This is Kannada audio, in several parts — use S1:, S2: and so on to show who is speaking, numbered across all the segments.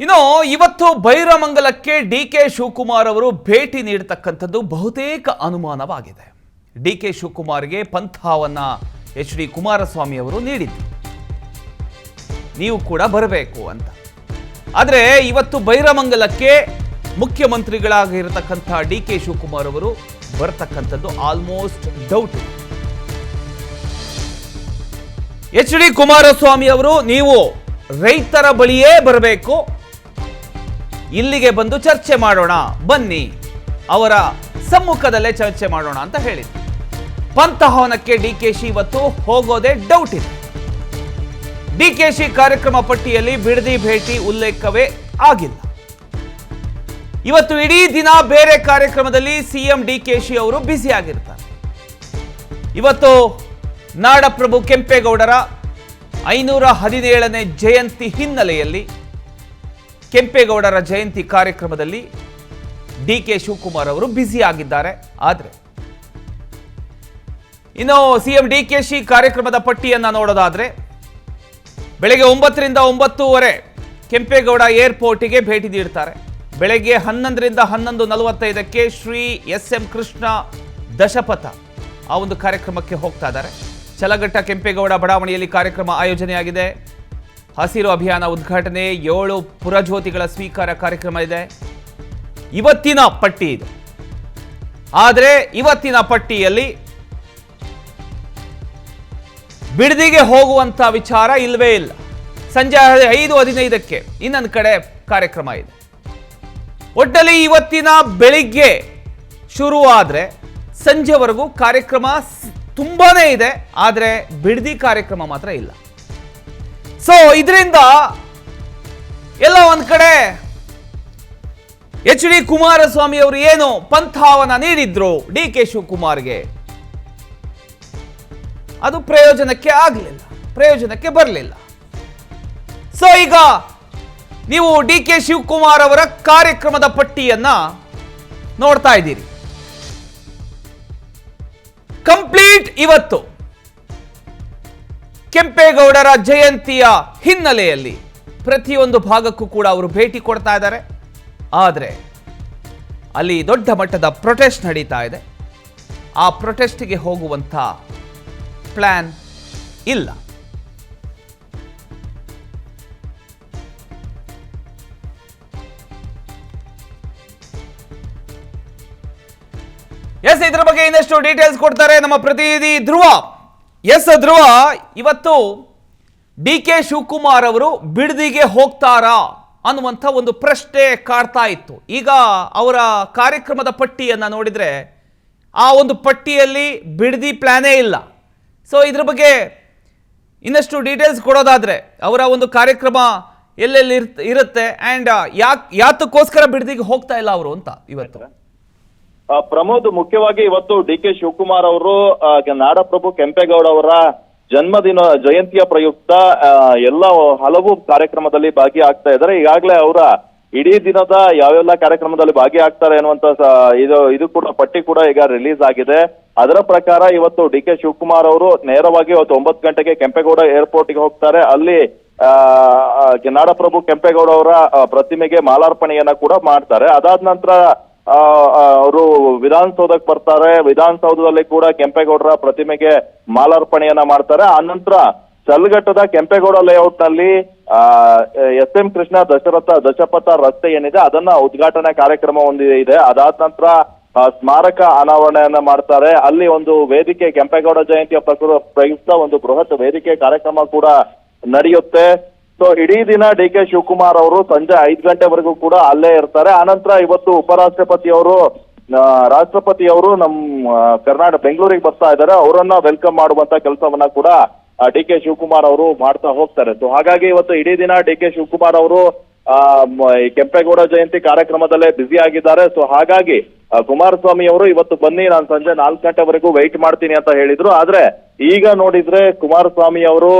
S1: ಇನ್ನು ಇವತ್ತು ಬೈರಮಂಗಲಕ್ಕೆ ಡಿಕೆ ಶಿವಕುಮಾರ್ ಅವರು ಭೇಟಿ ನೀಡತಕ್ಕಂಥದ್ದು ಬಹುತೇಕ ಅನುಮಾನವಾಗಿದೆ. ಡಿಕೆ ಶಿವಕುಮಾರ್ಗೆ ಪಂಥವನ್ನ ಎಚ್.ಡಿ. ಕುಮಾರಸ್ವಾಮಿ ಅವರು ನೀಡಿದ್ರು, ನೀವು ಕೂಡ ಬರಬೇಕು ಅಂತ. ಆದರೆ ಇವತ್ತು ಬೈರಮಂಗಲಕ್ಕೆ ಮುಖ್ಯಮಂತ್ರಿಗಳಾಗಿರತಕ್ಕಂಥ ಡಿಕೆ ಶಿವಕುಮಾರ್ ಅವರು ಬರತಕ್ಕಂಥದ್ದು ಆಲ್ಮೋಸ್ಟ್ ಡೌಟ್. ಎಚ್.ಡಿ. ಕುಮಾರಸ್ವಾಮಿ ಅವರು ನೀವು ರೈತರ ಬಳಿಯೇ ಬರಬೇಕು, ಇಲ್ಲಿಗೆ ಬಂದು ಚರ್ಚೆ ಮಾಡೋಣ, ಬನ್ನಿ ಅವರ ಸಮ್ಮುಖದಲ್ಲೇ ಚರ್ಚೆ ಮಾಡೋಣ ಅಂತ ಹೇಳಿದ್ರು. ಪಂಥಹವನಕ್ಕೆ ಡಿಕೆಶಿ ಇವತ್ತು ಹೋಗೋದೇ ಡೌಟ್ ಇದೆ. ಡಿಕೆಶಿ ಕಾರ್ಯಕ್ರಮ ಪಟ್ಟಿಯಲ್ಲಿ ಬಿಡದಿ ಭೇಟಿ ಉಲ್ಲೇಖವೇ ಆಗಿಲ್ಲ. ಇವತ್ತು ಇಡೀ ದಿನ ಬೇರೆ ಕಾರ್ಯಕ್ರಮದಲ್ಲಿ ಸಿಎಂ ಡಿಕೆಶಿ ಅವರು ಬ್ಯುಸಿ ಆಗಿರ್ತಾರೆ. ಇವತ್ತು ನಾಡಪ್ರಭು ಕೆಂಪೇಗೌಡರ 517ನೇ ಜಯಂತಿ ಹಿನ್ನೆಲೆಯಲ್ಲಿ ಕೆಂಪೇಗೌಡರ ಜಯಂತಿ ಕಾರ್ಯಕ್ರಮದಲ್ಲಿ ಡಿಕೆ ಶಿವಕುಮಾರ್ ಅವರು ಬ್ಯುಸಿ ಆಗಿದ್ದಾರೆ. ಆದರೆ ಇನ್ನು ಸಿಎಂ ಡಿಕೆಶಿ ಕಾರ್ಯಕ್ರಮದ ಪಟ್ಟಿಯನ್ನ ನೋಡೋದಾದ್ರೆ ಬೆಳಗ್ಗೆ 9ರಿಂದ 9:30 ಕೆಂಪೇಗೌಡ ಏರ್ಪೋರ್ಟಿಗೆ ಭೇಟಿ ನೀಡ್ತಾರೆ. ಬೆಳಗ್ಗೆ 11ರಿಂದ 11:45 ಶ್ರೀ ಎಸ್.ಎಂ. ಕೃಷ್ಣ ದಶಪಥ ಆ ಒಂದು ಕಾರ್ಯಕ್ರಮಕ್ಕೆ ಹೋಗ್ತಾ ಇದ್ದಾರೆ. ಚಲಘಟ್ಟ ಕೆಂಪೇಗೌಡ ಬಡಾವಣೆಯಲ್ಲಿ ಕಾರ್ಯಕ್ರಮ ಆಯೋಜನೆಯಾಗಿದೆ. ಹಸಿರು ಅಭಿಯಾನ ಉದ್ಘಾಟನೆ, 7 ಪುರಜ್ಯೋತಿಗಳ ಸ್ವೀಕಾರ ಕಾರ್ಯಕ್ರಮ ಇದೆ. ಇವತ್ತಿನ ಪಟ್ಟಿ ಇದೆ. ಆದರೆ ಇವತ್ತಿನ ಪಟ್ಟಿಯಲ್ಲಿ ಬಿಡದಿಗೆ ಹೋಗುವಂತ ವಿಚಾರ ಇಲ್ಲವೇ ಇಲ್ಲ. ಸಂಜೆ 5:15 ಇನ್ನೊಂದು ಕಡೆ ಕಾರ್ಯಕ್ರಮ ಇದೆ. ಒಟ್ಟಲ್ಲಿ ಇವತ್ತಿನ ಬೆಳಿಗ್ಗೆ ಶುರುವಾದ್ರೆ ಸಂಜೆವರೆಗೂ ಕಾರ್ಯಕ್ರಮ ತುಂಬಾನೇ ಇದೆ. ಆದರೆ ಬಿಡದಿ ಕಾರ್ಯಕ್ರಮ ಮಾತ್ರ ಇಲ್ಲ. ಸೊ ಇದರಿಂದ ಎಲ್ಲ ಒಂದ್ ಕಡೆ ಎಚ್.ಡಿ. ಕುಮಾರಸ್ವಾಮಿ ಅವರು ಏನು ಪಂಥಾವನ ನೀಡಿದ್ರು ಡಿಕೆ ಶಿವಕುಮಾರ್ಗೆ, ಅದು ಪ್ರಯೋಜನಕ್ಕೆ ಆಗಲಿಲ್ಲ, ಪ್ರಯೋಜನಕ್ಕೆ ಬರಲಿಲ್ಲ. ಸೊ ಈಗ ನೀವು ಡಿಕೆ ಶಿವಕುಮಾರ್ ಅವರ ಕಾರ್ಯಕ್ರಮದ ಪಟ್ಟಿಯನ್ನ ನೋಡ್ತಾ ಇದ್ದೀರಿ. ಕಂಪ್ಲೀಟ್ ಇವತ್ತು ಕೆಂಪೇಗೌಡರ ಜಯಂತಿಯ ಹಿನ್ನೆಲೆಯಲ್ಲಿ ಪ್ರತಿಯೊಂದು ಭಾಗಕ್ಕೂ ಕೂಡ ಅವರು ಭೇಟಿ ಕೊಡ್ತಾ ಇದ್ದಾರೆ. ಆದರೆ ಅಲ್ಲಿ ದೊಡ್ಡ ಮಟ್ಟದ ಪ್ರೊಟೆಸ್ಟ್ ನಡೀತಾ ಇದೆ. ಆ ಪ್ರೊಟೆಸ್ಟ್ಗೆ ಹೋಗುವಂತ ಪ್ಲಾನ್ ಇಲ್ಲ. ಎಸ್, ಇದರ ಬಗ್ಗೆ ಇನ್ನಷ್ಟು ಡೀಟೇಲ್ಸ್ ಕೊಡ್ತಾರೆ ನಮ್ಮ ಪ್ರತಿನಿಧಿ ಧ್ರುವ. ಎಸ್ ಧ್ರುವ, ಇವತ್ತು ಡಿಕೆ ಶಿವಕುಮಾರ್ ಅವರು ಬಿಡದಿಗೆ ಹೋಗ್ತಾರಾ ಅನ್ನುವಂಥ ಒಂದು ಪ್ರಶ್ನೆ ಕಾಡ್ತಾ ಇತ್ತು. ಈಗ ಅವರ ಕಾರ್ಯಕ್ರಮದ ಪಟ್ಟಿಯನ್ನ ನೋಡಿದ್ರೆ ಆ ಒಂದು ಪಟ್ಟಿಯಲ್ಲಿ ಬಿಡದಿ ಪ್ಲಾನೇ ಇಲ್ಲ. ಸೊ ಇದ್ರ ಬಗ್ಗೆ ಇನ್ನಷ್ಟು ಡೀಟೇಲ್ಸ್ ಕೊಡೋದಾದ್ರೆ ಅವರ ಒಂದು ಕಾರ್ಯಕ್ರಮ ಎಲ್ಲೆಲ್ಲಿ ಇರುತ್ತೆ ಅಂಡ್ ಯಾತಕ್ಕೋಸ್ಕರ ಬಿಡದಿಗೆ ಹೋಗ್ತಾ ಇಲ್ಲ ಅವರು ಅಂತ ಇವತ್ತು.
S2: ಪ್ರಮೋದ್, ಮುಖ್ಯವಾಗಿ ಇವತ್ತು ಡಿಕೆ ಶಿವಕುಮಾರ್ ಅವರು ನಾಡಪ್ರಭು ಕೆಂಪೇಗೌಡ ಅವರ ಜನ್ಮದಿನ ಜಯಂತಿಯ ಪ್ರಯುಕ್ತ ಎಲ್ಲ ಹಲವು ಕಾರ್ಯಕ್ರಮದಲ್ಲಿ ಭಾಗಿಯಾಗ್ತಾ ಇದ್ದಾರೆ. ಈಗಾಗಲೇ ಅವರ ಇಡೀ ದಿನದ ಯಾವೆಲ್ಲ ಕಾರ್ಯಕ್ರಮದಲ್ಲಿ ಭಾಗಿಯಾಗ್ತಾರೆ ಅನ್ನುವಂತ ಇದು ಕೂಡ ಪಟ್ಟಿ ಕೂಡ ಈಗ ರಿಲೀಸ್ ಆಗಿದೆ. ಅದರ ಪ್ರಕಾರ ಇವತ್ತು ಡಿಕೆ ಶಿವಕುಮಾರ್ ಅವರು ನೇರವಾಗಿ ಇವತ್ತು 9 ಗಂಟೆಗೆ ಕೆಂಪೇಗೌಡ ಏರ್ಪೋರ್ಟ್ಗೆ ಹೋಗ್ತಾರೆ. ಅಲ್ಲಿ ನಾಡಪ್ರಭು ಕೆಂಪೇಗೌಡ ಅವರ ಪ್ರತಿಮೆಗೆ ಮಾಲಾರ್ಪಣೆಯನ್ನ ಕೂಡ ಮಾಡ್ತಾರೆ. ಅದಾದ ನಂತರ ಅವರು ವಿಧಾನಸೌಧಕ್ಕೆ ಬರ್ತಾರೆ. ವಿಧಾನಸೌಧದಲ್ಲಿ ಕೂಡ ಕೆಂಪೇಗೌಡರ ಪ್ರತಿಮೆಗೆ ಮಾಲಾರ್ಪಣೆಯನ್ನ ಮಾಡ್ತಾರೆ. ಆನಂತರ ಚಲಘಟ್ಟದ ಕೆಂಪೇಗೌಡ ಲೇಔಟ್ ನಲ್ಲಿ ಎಸ್.ಎಂ. ಕೃಷ್ಣ ದಶಪಥ ರಸ್ತೆ ಏನಿದೆ ಅದನ್ನ ಉದ್ಘಾಟನಾ ಕಾರ್ಯಕ್ರಮ ಇದೆ. ಅದಾದ ನಂತರ ಸ್ಮಾರಕ ಅನಾವರಣೆಯನ್ನ ಮಾಡ್ತಾರೆ. ಅಲ್ಲಿ ಒಂದು ವೇದಿಕೆ, ಕೆಂಪೇಗೌಡ ಜಯಂತಿಯ ಪ್ರಯುಕ್ತ ಒಂದು ಬೃಹತ್ ವೇದಿಕೆ ಕಾರ್ಯಕ್ರಮ ಕೂಡ ನಡೆಯುತ್ತೆ. ಸೊ ಇಡೀ ದಿನ ಡಿಕೆ ಶಿವಕುಮಾರ್ ಅವರು ಸಂಜೆ 5 ಗಂಟೆವರೆಗೂ ಕೂಡ ಅಲ್ಲೇ ಇರ್ತಾರೆ. ಆನಂತರ ಇವತ್ತು ರಾಷ್ಟ್ರಪತಿ ಅವರು ನಮ್ಮ ಬೆಂಗಳೂರಿಗೆ ಬರ್ತಾ ಇದ್ದಾರೆ. ಅವರನ್ನ ವೆಲ್ಕಮ್ ಮಾಡುವಂತ ಕೆಲಸವನ್ನ ಕೂಡ ಡಿಕೆ ಶಿವಕುಮಾರ್ ಅವರು ಮಾಡ್ತಾ ಹೋಗ್ತಾರೆ. ಸೊ ಹಾಗಾಗಿ ಇವತ್ತು ಇಡೀ ದಿನ ಡಿಕೆ ಶಿವಕುಮಾರ್ ಅವರು ಕೆಂಪೇಗೌಡ ಜಯಂತಿ ಕಾರ್ಯಕ್ರಮದಲ್ಲೇ ಬ್ಯುಸಿ ಆಗಿದ್ದಾರೆ. ಸೊ ಹಾಗಾಗಿ ಕುಮಾರಸ್ವಾಮಿ ಅವರು ಇವತ್ತು ಬನ್ನಿ, ನಾನು ಸಂಜೆ 4 ಗಂಟೆವರೆಗೂ ವೆಯ್ಟ್ ಮಾಡ್ತೀನಿ ಅಂತ ಹೇಳಿದ್ರು. ಆದ್ರೆ ಈಗ ನೋಡಿದ್ರೆ ಕುಮಾರಸ್ವಾಮಿ ಅವರು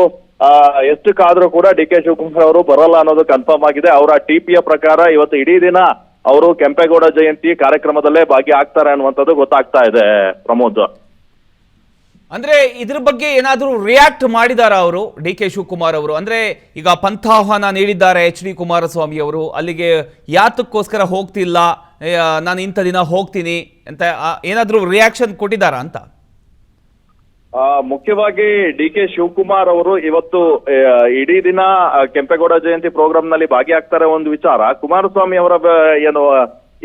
S2: ಎಷ್ಟು ಕಾದ್ರೂ ಕೂಡ ಡಿಕೆ ಶಿವಕುಮಾರ್ ಅವರು ಬರಲ್ಲ ಅನ್ನೋದು ಕನ್ಫರ್ಮ್ ಆಗಿದೆ. ಅವರ ಟಿಪಿಯ ಪ್ರಕಾರ ಇವತ್ತು ಇಡೀ ದಿನ ಅವರು ಕೆಂಪೇಗೌಡ ಜಯಂತಿ ಕಾರ್ಯಕ್ರಮದಲ್ಲೇ ಭಾಗಿಯಾಗ್ತಾರೆ ಅನ್ನುವಂಥದ್ದು ಗೊತ್ತಾಗ್ತಾ ಇದೆ ಪ್ರಮೋದ್.
S1: ಅಂದ್ರೆ ಇದ್ರ ಬಗ್ಗೆ ಏನಾದರೂ ರಿಯಾಕ್ಟ್ ಮಾಡಿದಾರ ಅವರು ಡಿ ಕೆ ಶಿವಕುಮಾರ್ ಅವರು? ಅಂದ್ರೆ ಈಗ ಪಂಥಾಹ್ವಾನ ನೀಡಿದ್ದಾರೆ ಎಚ್ ಡಿ ಕುಮಾರಸ್ವಾಮಿ ಅವರು, ಅಲ್ಲಿಗೆ ಯಾತಕ್ಕೋಸ್ಕರ ಹೋಗ್ತಿಲ್ಲ, ನಾನು ಇಂಥ ದಿನ ಹೋಗ್ತೀನಿ ಅಂತ ಏನಾದರೂ ರಿಯಾಕ್ಷನ್ ಕೊಟ್ಟಿದ್ದಾರಾ ಅಂತ?
S2: ಮುಖ್ಯವಾಗಿ ಡಿ ಕೆ ಶಿವಕುಮಾರ್ ಅವರು ಇವತ್ತು ಇಡೀ ದಿನ ಕೆಂಪೇಗೌಡ ಜಯಂತಿ ಪ್ರೋಗ್ರಾಮ್ ನಲ್ಲಿ ಭಾಗಿಯಾಗ್ತಾರೆ ಒಂದು ವಿಚಾರ. ಕುಮಾರಸ್ವಾಮಿ ಅವರ ಏನು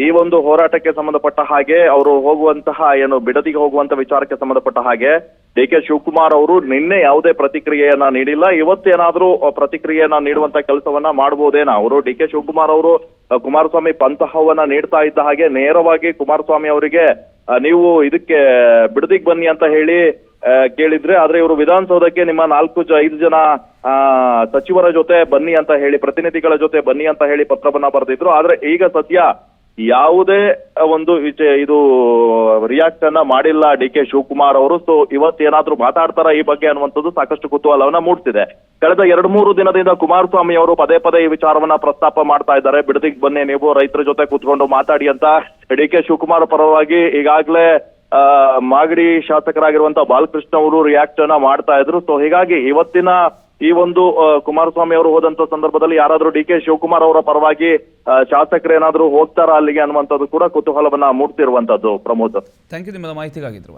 S2: ಈ ಒಂದು ಹೋರಾಟಕ್ಕೆ ಸಂಬಂಧಪಟ್ಟ ಹಾಗೆ ಅವರು ಹೋಗುವಂತಹ ಏನು ಬಿಡದಿಗೆ ಹೋಗುವಂತ ವಿಚಾರಕ್ಕೆ ಸಂಬಂಧಪಟ್ಟ ಹಾಗೆ ಡಿ ಕೆ ಶಿವಕುಮಾರ್ ಅವರು ನಿನ್ನೆ ಯಾವುದೇ ಪ್ರತಿಕ್ರಿಯೆಯನ್ನ ನೀಡಿಲ್ಲ. ಇವತ್ತೇನಾದ್ರೂ ಪ್ರತಿಕ್ರಿಯೆಯನ್ನ ನೀಡುವಂತ ಕೆಲಸವನ್ನ ಮಾಡಬಹುದೇನಾ ಅವರು? ಡಿ ಕೆ ಶಿವಕುಮಾರ್ ಅವರು ಕುಮಾರಸ್ವಾಮಿ ಪಂಥಾಹ್ವಾನ ನೀಡ್ತಾ ಇದ್ದ ಹಾಗೆ ನೇರವಾಗಿ ಕುಮಾರಸ್ವಾಮಿ ಅವರಿಗೆ ನೀವು ಇದಕ್ಕೆ ಬಿಡದಿಗೆ ಬನ್ನಿ ಅಂತ ಹೇಳಿ ಕೇಳಿದ್ರೆ, ಆದ್ರೆ ಇವರು ವಿಧಾನಸೌಧಕ್ಕೆ ನಿಮ್ಮ 4-5 ಜನ ಸಚಿವರ ಜೊತೆ ಬನ್ನಿ ಅಂತ ಹೇಳಿ, ಪ್ರತಿನಿಧಿಗಳ ಜೊತೆ ಬನ್ನಿ ಅಂತ ಹೇಳಿ ಪತ್ರವನ್ನ ಬರೆದಿದ್ರು. ಆದ್ರೆ ಈಗ ಸದ್ಯ ಯಾವುದೇ ಒಂದು ಇದು ರಿಯಾಕ್ಟ್ ಅನ್ನ ಮಾಡಿಲ್ಲ ಡಿ ಕೆ ಶಿವಕುಮಾರ್ ಅವರು. ಸೊ ಇವತ್ತೇನಾದ್ರೂ ಮಾತಾಡ್ತಾರ ಈ ಬಗ್ಗೆ ಅನ್ನುವಂಥದ್ದು ಸಾಕಷ್ಟು ಕುತೂಹಲವನ್ನ ಮೂಡಿಸಿದೆ. ಕಳೆದ 2-3 ದಿನದಿಂದ ಕುಮಾರಸ್ವಾಮಿ ಅವರು ಪದೇ ಪದೇ ಈ ವಿಚಾರವನ್ನ ಪ್ರಸ್ತಾಪ ಮಾಡ್ತಾ ಇದ್ದಾರೆ. ಬಿಡದಿಗೆ ಬನ್ನಿ, ನೀವು ರೈತರ ಜೊತೆ ಕೂತ್ಕೊಂಡು ಮಾತಾಡಿ ಅಂತ ಡಿ ಕೆ ಶಿವಕುಮಾರ್ ಪರವಾಗಿ ಈಗಾಗಲೇ ಮಾಗಡಿ ಶಾಸಕರಾಗಿರುವಂತ ಬಾಲಕೃಷ್ಣ ಅವರು ರಿಯಾಕ್ಟ್ ಅನ್ನ ಮಾಡ್ತಾ ಇದ್ರು. ಸೊ ಹೀಗಾಗಿ ಇವತ್ತಿನ ಈ ಒಂದು ಕುಮಾರಸ್ವಾಮಿ ಅವರು ಹೋದಂತ ಸಂದರ್ಭದಲ್ಲಿ ಯಾರಾದ್ರೂ ಡಿ ಕೆ ಶಿವಕುಮಾರ್ ಅವರ ಪರವಾಗಿ ಶಾಸಕರೇನಾದ್ರೂ ಹೋಗ್ತಾರಾ ಅಲ್ಲಿಗೆ ಅನ್ನುವಂಥದ್ದು ಕೂಡ ಕುತೂಹಲವನ್ನ ಮೂಡ್ತಿರುವಂತದ್ದು. ಪ್ರಮೋದ್,
S1: ಥ್ಯಾಂಕ್ ಯು ನಿಮ್ಮದ ಮಾಹಿತಿಗಾಗಿದ್ರು.